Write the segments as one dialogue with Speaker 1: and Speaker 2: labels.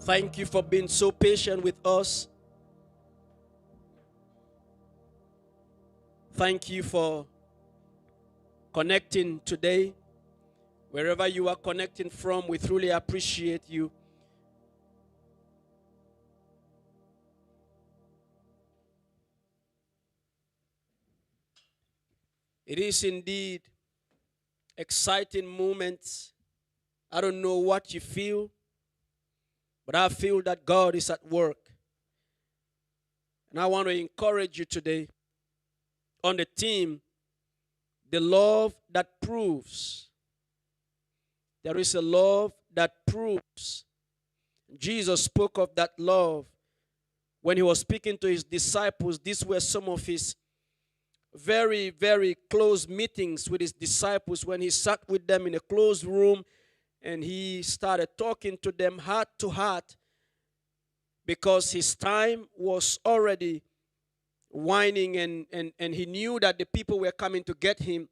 Speaker 1: Thank you for being so patient with us. Thank you for connecting today. Wherever you are connecting from, we truly appreciate you. It is indeed exciting moments. I don't know what you feel, but I feel that God is at work. And I want to encourage you today on the theme, the love that proves. There is a love that proves. Jesus spoke of that love when he was speaking to his disciples. These were some of his very, very close meetings with his disciples when he sat with them in a closed room and he started talking to them heart to heart because his time was already winding and he knew that the people were coming to get him.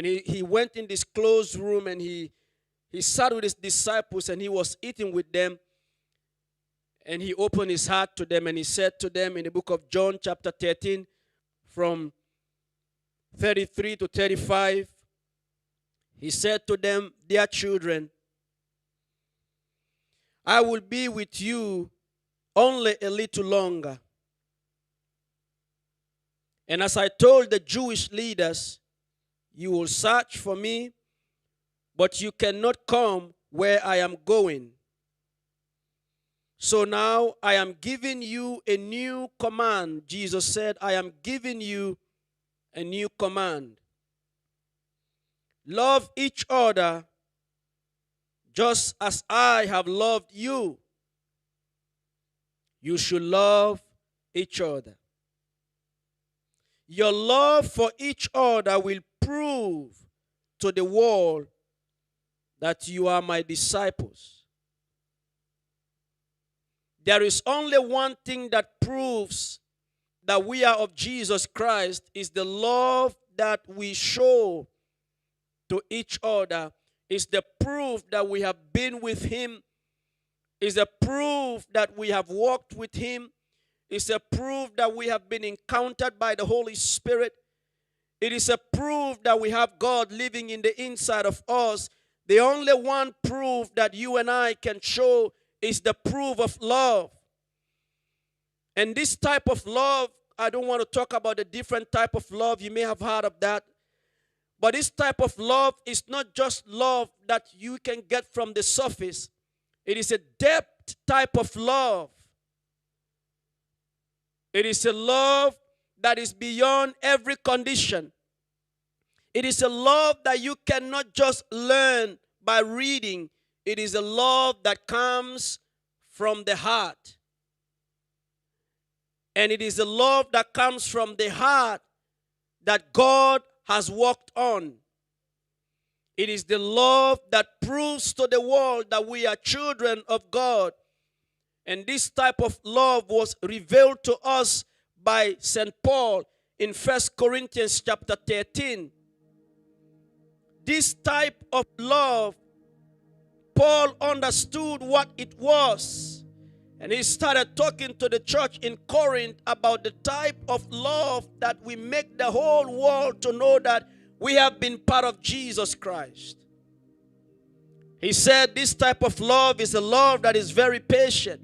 Speaker 1: And he went in this closed room and he sat with his disciples and he was eating with them. And he opened his heart to them and he said to them in the book of John chapter 13 from 33 to 35, he said to them, "Dear children, I will be with you only a little longer. And as I told the Jewish leaders, you will search for me, but you cannot come where I am going. So now I am giving you a new command." Jesus said, "I am giving you a new command. Love each other just as I have loved you. You should love each other. Your love for each other will prove to the world that you are my disciples." There is only one thing that proves that we are of Jesus Christ, is the love that we show to each other. Is the proof that we have been with him. Is the proof that we have walked with him. Is a proof that we have been encountered by the Holy Spirit. It is a proof that we have God living in the inside of us. The only one proof that you and I can show is the proof of love. And this type of love, I don't want to talk about the different type of love. You may have heard of that. But this type of love is not just love that you can get from the surface. It is a depth type of love. It is a love that is beyond every condition. It is a love that you cannot just learn by reading. It is a love that comes from the heart. And it is a love that comes from the heart that God has worked on. It is the love that proves to the world that we are children of God. And this type of love was revealed to us by St. Paul in 1 Corinthians chapter 13. This type of love, Paul understood what it was. And he started talking to the church in Corinth about the type of love that we make the whole world to know that we have been part of Jesus Christ. He said this type of love is a love that is very patient.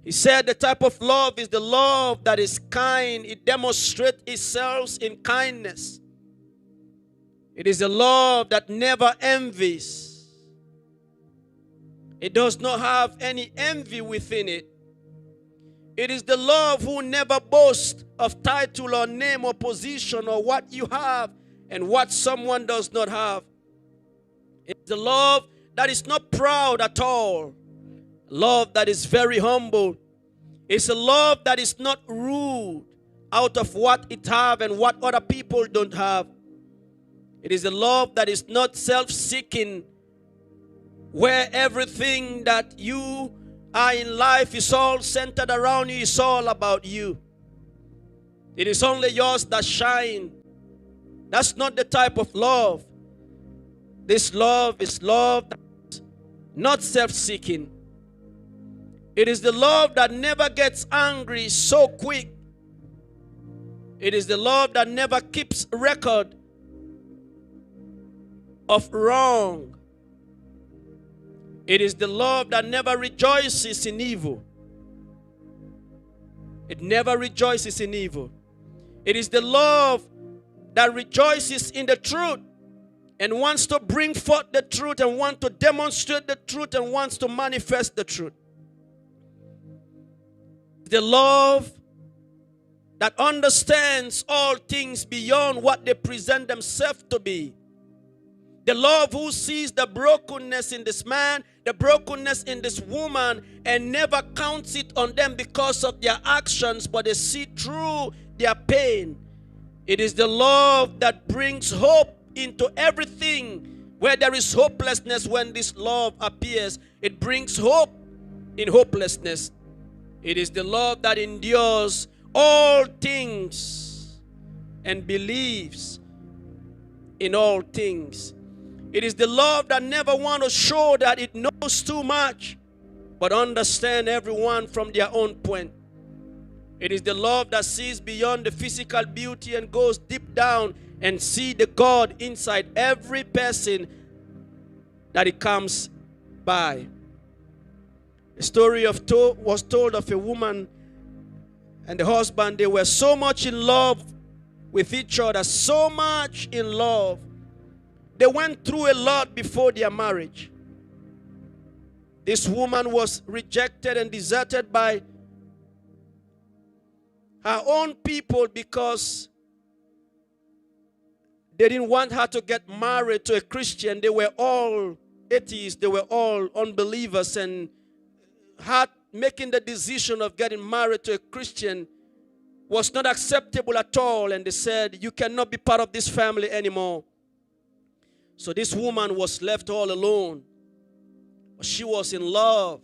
Speaker 1: He said the type of love is the love that is kind. It demonstrates itself in kindness. It is a love that never envies. It does not have any envy within it. It is the love who never boasts of title or name or position or what you have and what someone does not have. It's the love that is not proud at all. Love that is very humble. It's a love that is not rude out of what it have and what other people don't have. It is a love that is not self-seeking, where everything that you are in life is all centered around you, is all about you. It is only yours that shine. That's not the type of love. This love is love that's not self-seeking. It is the love that never gets angry so quick. It is the love that never keeps record of wrong. It is the love that never rejoices in evil. It never rejoices in evil. It is the love that rejoices in the truth and wants to bring forth the truth and wants to demonstrate the truth and wants to manifest the truth. The love that understands all things beyond what they present themselves to be. The love who sees the brokenness in this man, the brokenness in this woman, and never counts it on them because of their actions, but they see through their pain. It is the love that brings hope into everything. Where there is hopelessness, when this love appears, it brings hope in hopelessness. It is the love that endures all things and believes in all things. It is the love that never wants to show that it knows too much, but understand everyone from their own point. It is the love that sees beyond the physical beauty and goes deep down and see the God inside every person that it comes by. A story was told of a woman and the husband. They were so much in love with each other, so much in love. They went through a lot before their marriage. This woman was rejected and deserted by her own people because they didn't want her to get married to a Christian. They were all atheists. They were all unbelievers, and her making the decision of getting married to a Christian was not acceptable at all. And they said, you cannot be part of this family anymore. So this woman was left all alone. She was in love,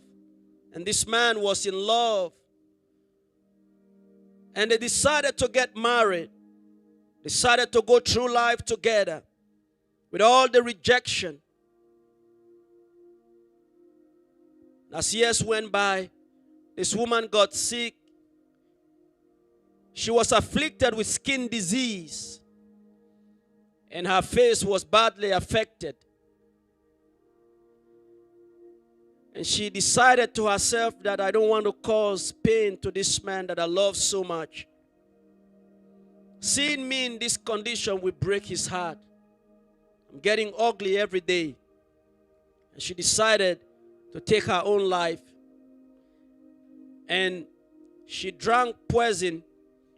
Speaker 1: and this man was in love. And they decided to get married. Decided to go through life together with all the rejection. As years went by, this woman got sick. She was afflicted with skin disease, and her face was badly affected. And she decided to herself that I don't want to cause pain to this man that I love so much. Seeing me in this condition will break his heart. I'm getting ugly every day. And she decided to take her own life. And she drank poison.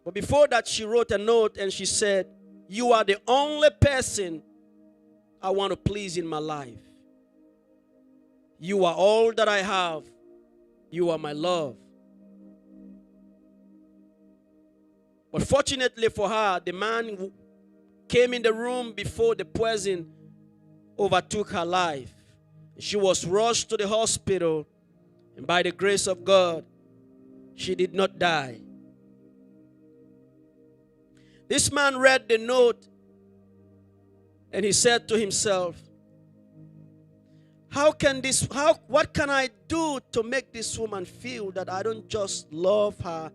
Speaker 1: But before that, she wrote a note and she said, you are the only person I want to please in my life. You are all that I have. You are my love. But fortunately for her, the man who came in the room before the poison overtook her life. She was rushed to the hospital, and by the grace of God, she did not die. This man read the note, and he said to himself, what can I do to make this woman feel that I don't just love her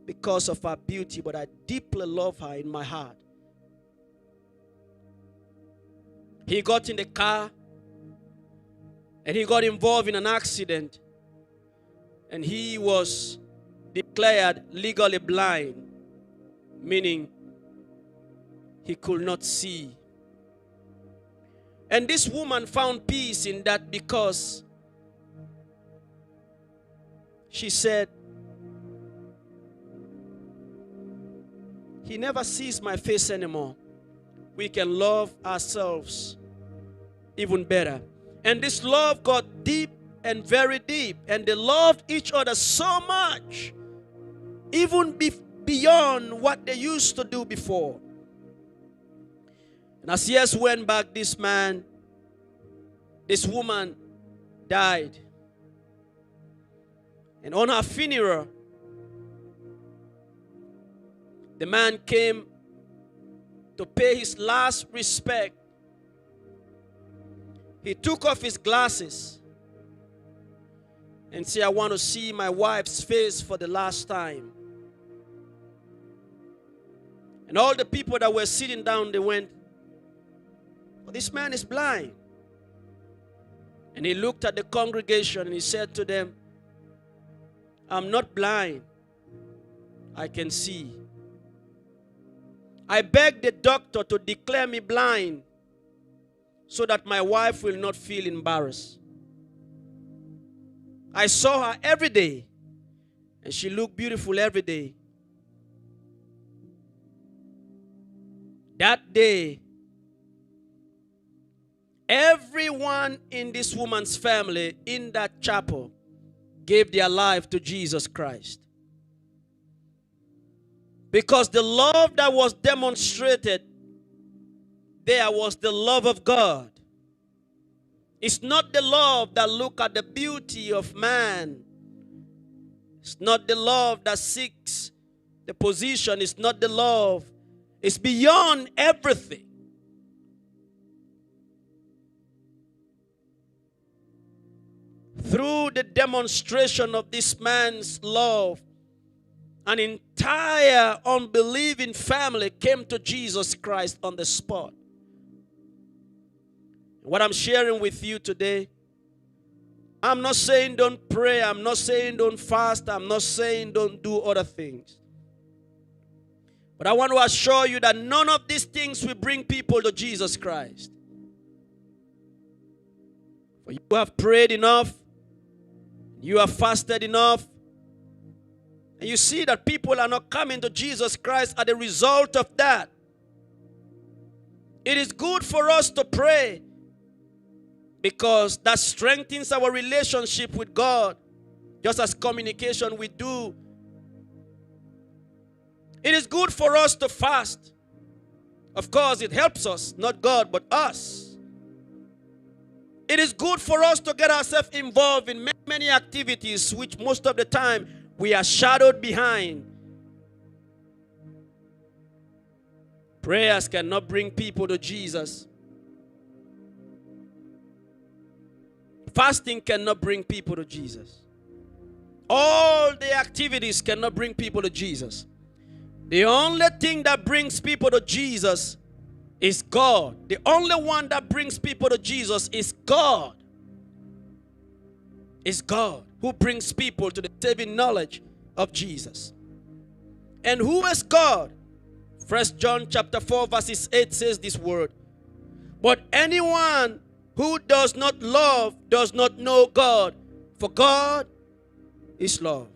Speaker 1: because of her beauty, but I deeply love her in my heart? He got in the car and he got involved in an accident, and he was declared legally blind, meaning he could not see. And this woman found peace in that because she said, he never sees my face anymore. We can love ourselves even better. And this love got deep and very deep. And they loved each other so much, even beyond what they used to do before. And as years went back, this woman died. And on her funeral, the man came to pay his last respect. He took off his glasses and say, I want to see my wife's face for the last time. And all the people that were sitting down, they went, well, this man is blind. And he looked at the congregation and he said to them, I'm not blind. I can see. I beg the doctor to declare me blind so that my wife will not feel embarrassed. I saw her every day, and she looked beautiful every day. That day, everyone in this woman's family in that chapel gave their life to Jesus Christ. Because the love that was demonstrated there was the love of God. It's not the love that looks at the beauty of man. It's not the love that seeks the position. It's not the love. It's beyond everything. Through the demonstration of this man's love, an entire unbelieving family came to Jesus Christ on the spot. What I'm sharing with you today, I'm not saying don't pray. I'm not saying don't fast. I'm not saying don't do other things. But I want to assure you that none of these things will bring people to Jesus Christ. For you have prayed enough. You have fasted enough. And you see that people are not coming to Jesus Christ as a result of that. It is good for us to pray because that strengthens our relationship with God, just as communication we do. It is good for us to fast. Of course, it helps us, not God, but us. It is good for us to get ourselves involved in many activities which most of the time we are shadowed behind. Prayers cannot bring people to Jesus. Fasting cannot bring people to Jesus. All the activities cannot bring people to Jesus. The only thing that brings people to Jesus is God. The only one that brings people to Jesus is God. It's God who brings people to the saving knowledge of Jesus. And who is God? 1 John chapter 4 verses 8 says this word. But anyone who does not love does not know God, for God is love.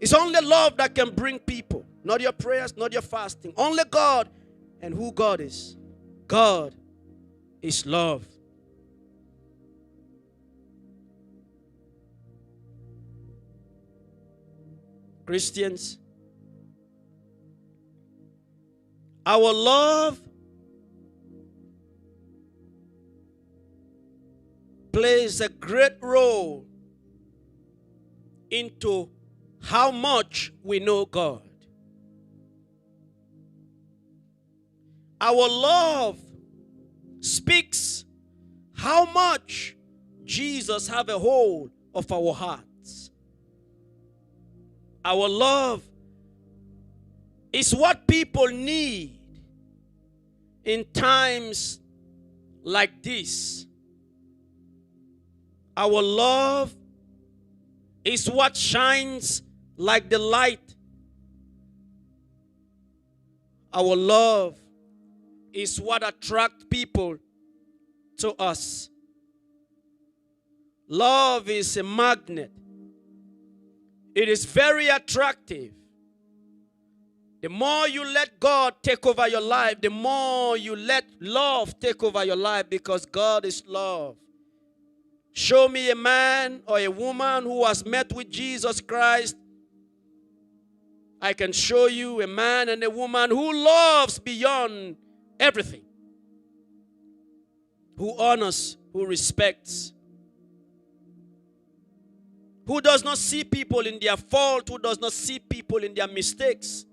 Speaker 1: It's only love that can bring people. Not your prayers, not your fasting. Only God. And who God is. God is love. Christians, our love plays a great role into how much we know God. Our love speaks how much Jesus has a hold of our hearts. Our love is what people need in times like this. Our love is what shines like the light. Our love is what attracts people to us. Love is a magnet. It is very attractive. The more you let God take over your life, the more you let love take over your life, because God is love. Show me a man or a woman who has met with Jesus Christ. I can show you a man and a woman who loves beyond everything, who honors, who respects, who does not see people in their fault, who does not see people in their mistakes,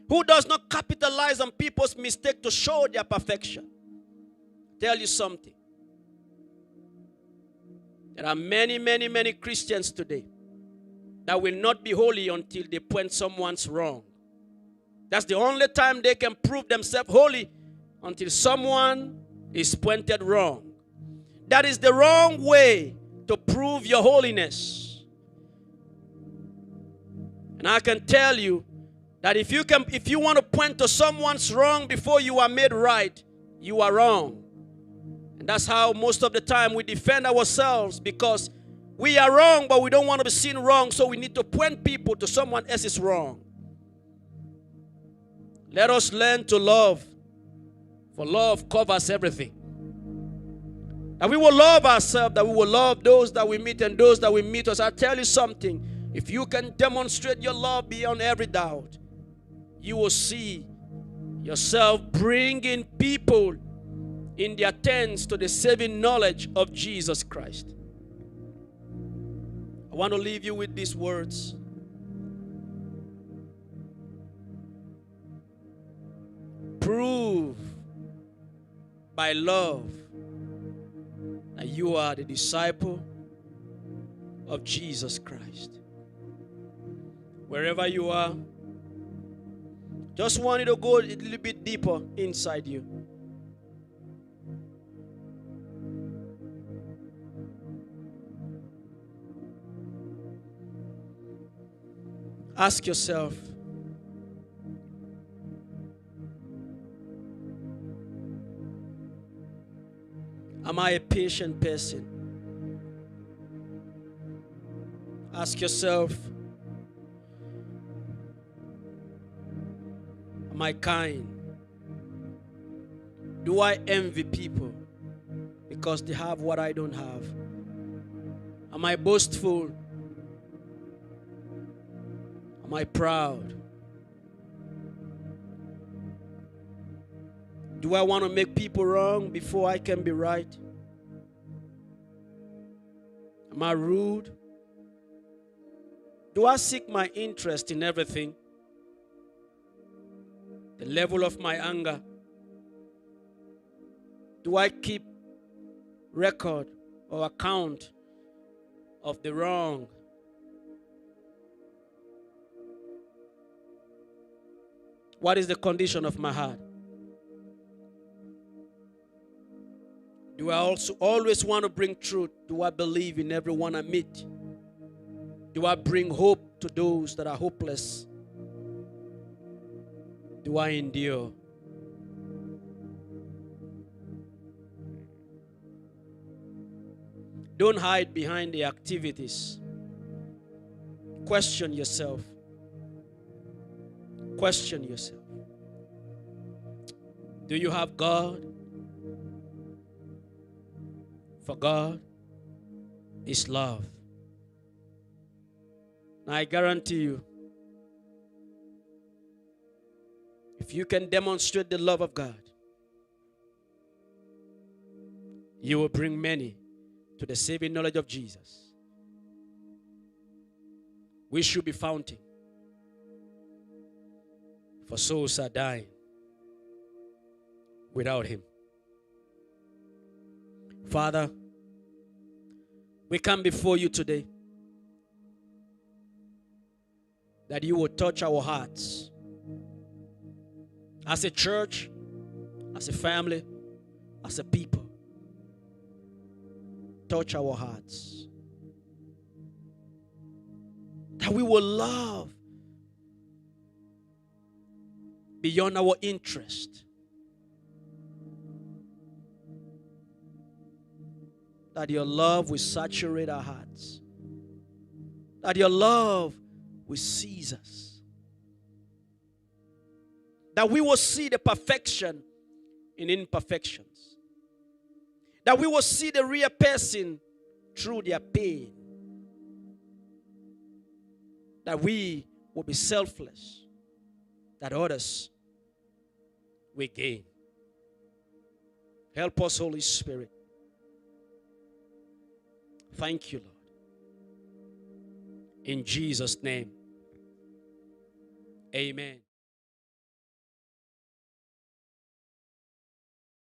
Speaker 1: who does not capitalize on people's mistake to show their perfection. Tell you something. There are many, many, many Christians today that will not be holy until they point someone's wrong. That's the only time they can prove themselves holy, until someone is pointed wrong. That is the wrong way to prove your holiness. And I can tell you that if you want to point to someone's wrong before you are made right, you are wrong. And that's how most of the time we defend ourselves, because we are wrong, but we don't want to be seen wrong, so we need to point people to someone else's wrong. Let us learn to love, for love covers everything. That we will love ourselves, that we will love those that we meet and those that we meet us. I tell you something, if you can demonstrate your love beyond every doubt, you will see yourself bringing people in their tents to the saving knowledge of Jesus Christ. I want to leave you with these words. Prove by love that you are the disciple of Jesus Christ. Wherever you are, just want you to go a little bit deeper inside you. Ask yourself, am I a patient person? Ask yourself, am I kind? Do I envy people because they have what I don't have? Am I boastful? Am I proud? Do I want to make people wrong before I can be right? Am I rude? Do I seek my interest in everything? The level of my anger? Do I keep record or account of the wrong? What is the condition of my heart? Do I also always want to bring truth? Do I believe in everyone I meet? Do I bring hope to those that are hopeless? Do I endure? Don't hide behind the activities. Question yourself. Question yourself. Do you have God? For God is love. And I guarantee you, if you can demonstrate the love of God, you will bring many to the saving knowledge of Jesus. We should be fountain, for souls are dying without Him. Father, we come before you today that you will touch our hearts as a church, as a family, as a people. Touch our hearts. That we will love beyond our interest. That your love will saturate our hearts. That your love will seize us. That we will see the perfection in imperfections. That we will see the real person through their pain. That we will be selfless. That others will gain. Help us, Holy Spirit. Thank you, Lord. In Jesus' name, amen.